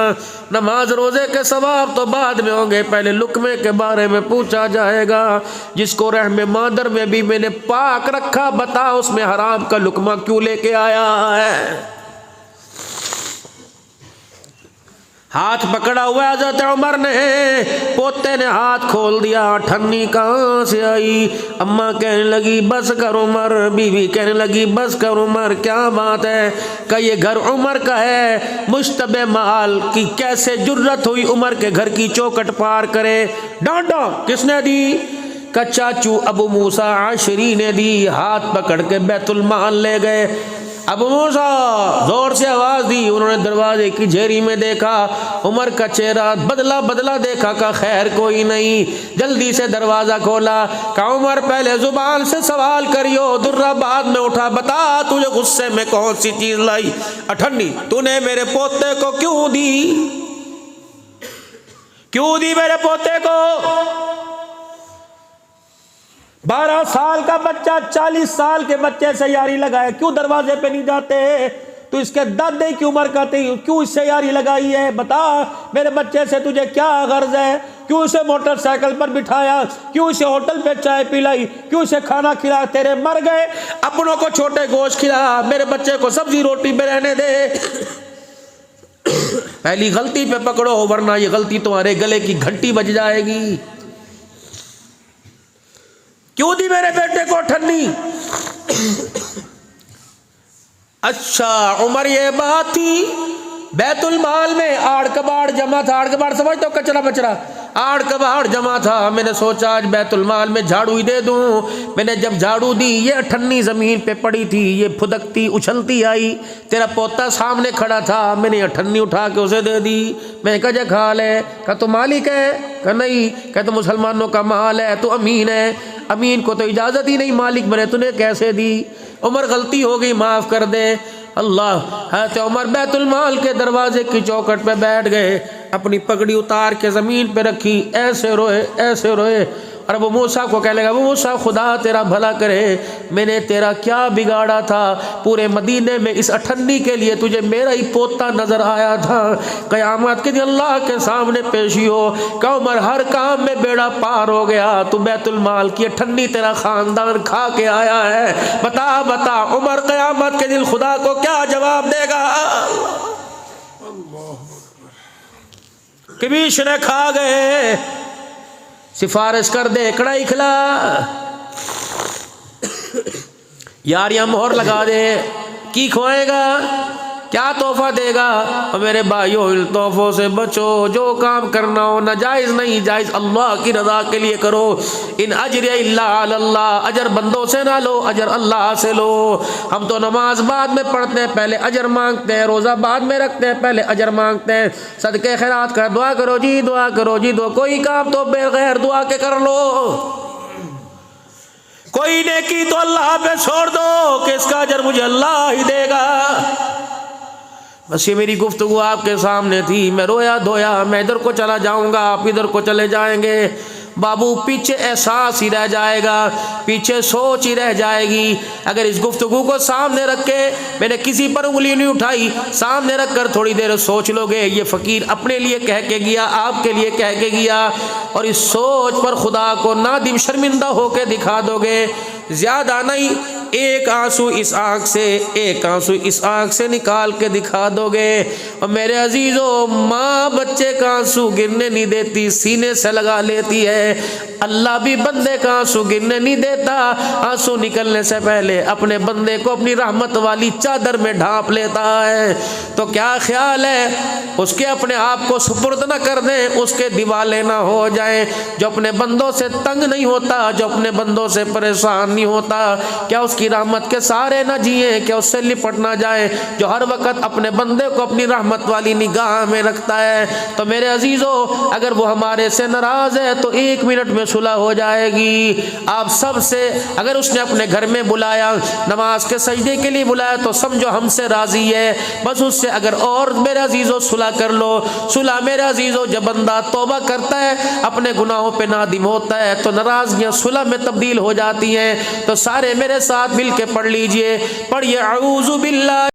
नमाज रोज़े के सवाब तो बाद में होंगे, पहले लुकमे के बारे में पूछा जाएगा। जिसको रहम मादर में भी मैंने पाक रखा, बता उसमें हराम का लुकमा क्यों लेके आया है। हाथ पकड़ा हुआ हज़रत उमर ने, पोते ने हाथ खोल दिया, ठन्नी कहाँ से आई। अम्मा कहने लगी बस कर उमर, बीवी कहने लगी बस कर उमर, क्या बात है। का ये घर उमर का है, मुश्तबे माल की कैसे जुर्रत हुई उमर के घर की चौखट पार करे। डांटा किसने दी? का चाचू अबू मूसा आशरी ने दी। हाथ पकड़ के बैतुल माल ले गए। अबू मूसा जोर से आवाज दी। उन्होंने दरवाजे की झेरी में देखा, उमर का चेहरा बदला बदला देखा, का खैर कोई नहीं। जल्दी से दरवाजा खोला, कहा उमर पहले जुबान से सवाल करियो, दुर्रा बाद में उठा। बता तुझे गुस्से में कौन सी चीज लाई? अठन्नी तूने मेरे पोते को क्यों दी? क्यों दी मेरे पोते को? 12 साल का बच्चा 40 साल के बच्चे से यारी लगाए, क्यों दरवाजे पे नहीं जाते? तो इसके दादे की उम्र का क्यों इससे यारी लगाई है? बता मेरे बच्चे से तुझे क्या गर्ज है? क्यों इसे मोटरसाइकिल पर बिठाया? क्यों इसे होटल पे चाय पिलाई? क्यों इसे खाना खिलाया? तेरे मर गए अपनों को छोटे गोश्त खिला, मेरे बच्चे को सब्जी रोटी पे रहने दे। पहली गलती पे पकड़ो, वरना ये गलती तुम्हारे गले की घंटी बज जाएगी। क्यों दी मेरे बेटे को ठन्नी? अच्छा उमर ये बात थी, बैतुल माल में आड़ कबाड़ जमा था। आड़ कबाड़ समझ तो कचरा बचरा, आड़ कबाड़ जमा था। मैंने सोचा आज बैतुल माल में झाड़ू ही दे दूं। मैंने जब झाड़ू दी, ये अठन्नी जमीन पे पड़ी थी, ये फुदकती उछलती आई। तेरा पोता सामने खड़ा था, मैंने अठन्नी उठा के उसे दे दी। मैं कहा खा ले। कहा तो मालिक है? कहा नहीं। कहा तो मुसलमानों का माल है, तो अमीन है। अमीन को तो इजाज़त ही नहीं, मालिक मैंने तूने कैसे दी? उमर गलती हो गई, माफ़ कर दे। अल्लाह है। तो उमर बैतुल माल के दरवाजे की चौखट पे बैठ गए, अपनी पगड़ी उतार के ज़मीन पे रखी, ऐसे रोए ऐसे रोए। और अबू मूसा को कहने लगा, अबू मूसा खुदा तेरा भला करे, मैंने तेरा क्या बिगाड़ा था? पूरे मदीने में इस अठन्नी के लिए तुझे मेरा ही पोता नजर आया था। क़यामत के दिन अल्लाह के सामने पेशी हो, का उमर हर काम में बेड़ा पार हो गया, तू बैतुल माल की अठन्नी तेरा खानदान खा के आया है। बता बता उमर क़यामत के दिन खुदा को क्या जवाब देगा? कमीशन खा गए, सिफारिश कर दे, कड़ाई खिला, यार या मोहर लगा दे, की खोएगा? क्या तोहफा देगा? और मेरे भाइयों इन तोहफों से बचो। जो काम करना हो नाजायज़ नहीं, जायज़ अल्लाह की रज़ा के लिए करो। इन अजर इल्ला अल्लाह, अजर बंदों से ना लो, अजर अल्लाह से लो। हम तो नमाज बाद में पढ़ते हैं, पहले अजर मांगते हैं। रोज़ा बाद में रखते हैं, पहले अजर मांगते हैं। सदके खैरात कर, दुआ करो जी, दुआ करो जी। दो कोई काम तो बगैर दुआ के कर लो, कोई नेकी तो अल्लाह पे छोड़ दो कि इसका अजर मुझे अल्लाह ही देगा। बस ये मेरी गुफ्तगू आपके सामने थी। मैं रोया धोया, मैं इधर को चला जाऊंगा, आप इधर को चले जाएंगे। बाबू पीछे एहसास ही रह जाएगा, पीछे सोच ही रह जाएगी। अगर इस गुफ्तगू को सामने रख के, मैंने किसी पर उंगली नहीं उठाई, सामने रख कर थोड़ी देर सोच लोगे, ये फ़कीर अपने लिए कह के गया, आपके लिए कह के गया, और इस सोच पर खुदा को नादिम शर्मिंदा होके दिखा दोगे। ज़्यादा नहीं, एक आंसू इस आँख से, एक आंसू इस आँख से निकाल के दिखा दोगे। और मेरे अजीज़ों, माँ बच्चे का आंसू गिरने नहीं देती, सीने से लगा लेती है। अल्लाह भी बंदे का आंसू गिरने नहीं देता, आंसू निकलने से पहले अपने बंदे को अपनी रहमत वाली चादर में ढांप लेता है। तो क्या ख्याल है, उसके अपने आप को सुपुर्द न कर दें, उसके दिवाले ना हो जाएं। जो अपने बंदों से तंग नहीं होता, जो अपने बंदों से परेशान नहीं होता, क्या उसकी रहमत के सारे न जिए, क्या उससे लिपट ना जाए? जो हर वक्त अपने बंदे को अपनी रहमत वाली निगाह में रखता है। तो मेरे अजीज़ों, अगर वो हमारे से नाराज़ है तो 1 मिनट में सुलह हो जाएगी। आप सब से अगर उसने अपने घर में बुलाया, नमाज के सजदे के लिए बुलाया, तो समझो हमसे राज़ी है। बस उससे अगर और मेरे अजीज़ों सुलह कर लो। सुलह मेरे अजीज़ों, जब बंदा तौबा करता है, अपने गुनाहों पे नादिम होता है, तो नाराज़गियाँ सुलह में तब्दील हो जाती हैं। तो सारे मेरे साथ मिल के पढ़ लीजिए, पढ़िए औज़ु बिल्लाह।